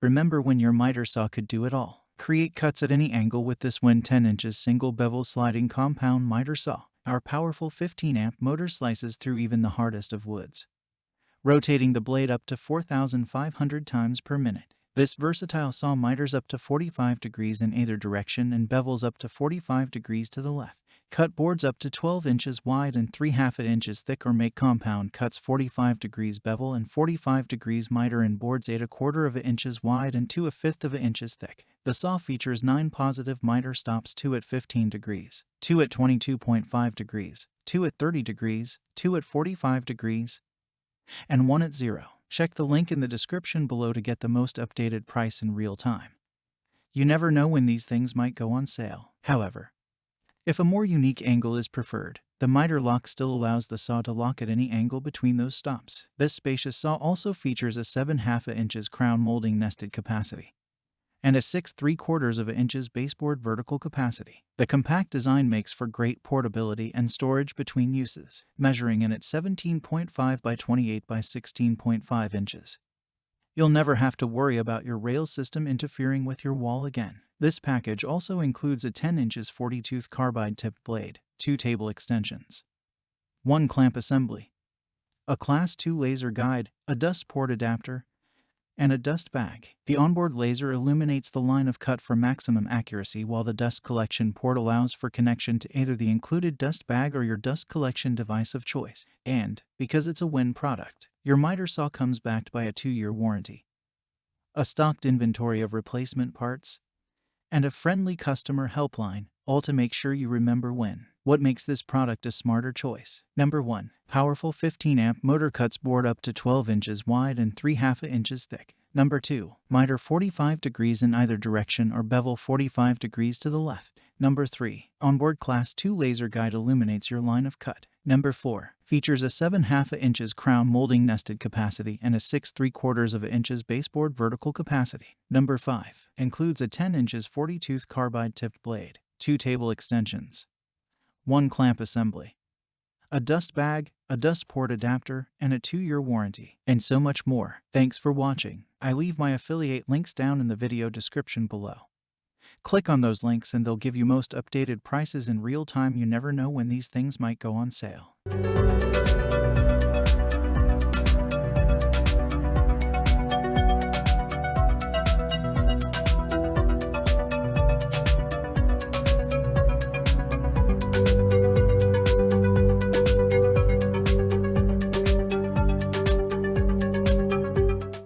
Remember when your miter saw could do it all? Create cuts at any angle with this WEN 10 inches single bevel sliding compound miter saw. Our powerful 15-amp motor slices through even the hardest of woods, rotating the blade up to 4,500 times per minute. This versatile saw miters up to 45 degrees in either direction and bevels up to 45 degrees to the left. Cut boards up to 12 inches wide and 3/2 inches thick, or make compound cuts 45 degrees bevel and 45 degrees mitre in boards 8/4 inches wide and 2/5 inches thick. The saw features 9 positive mitre stops, 2 at 15 degrees, 2 at 22.5 degrees, 2 at 30 degrees, 2 at 45 degrees, and 1 at 0. Check the link in the description below to get the most updated price in real time. You never know when these things might go on sale. However, if a more unique angle is preferred, the mitre lock still allows the saw to lock at any angle between those stops. This spacious saw also features a 7/2 inches crown molding nested capacity and a 6/3 inches baseboard vertical capacity. The compact design makes for great portability and storage between uses, measuring in at 17.5 by 28 by 16.5 inches. You'll never have to worry about your rail system interfering with your wall again. This package also includes a 10 inches 40-tooth carbide-tipped blade, 2 table extensions, 1 clamp assembly, a Class 2 laser guide, a dust port adapter, and a dust bag. The onboard laser illuminates the line of cut for maximum accuracy, while the dust collection port allows for connection to either the included dust bag or your dust collection device of choice. And, because it's a WEN product, your miter saw comes backed by a 2-year warranty, a stocked inventory of replacement parts, and a friendly customer helpline, all to make sure you remember WEN. What makes this product a smarter choice? Number 1. Powerful 15-amp motor cuts board up to 12 inches wide and 3/2 inches thick. Number 2. Mitre 45 degrees in either direction or bevel 45 degrees to the left. Number 3. Onboard Class 2 laser guide illuminates your line of cut. Number 4. Features a 7/2 inches crown molding nested capacity and a 6/3 inches baseboard vertical capacity. Number 5. Includes a 10 inches 40-tooth carbide-tipped blade, 2 table extensions, 1 clamp assembly, a dust bag, a dust port adapter, and a 2-year warranty, and so much more. Thanks for watching. I leave my affiliate links down in the video description below. Click on those links and they'll give you most updated prices in real time. You never know when these things might go on sale.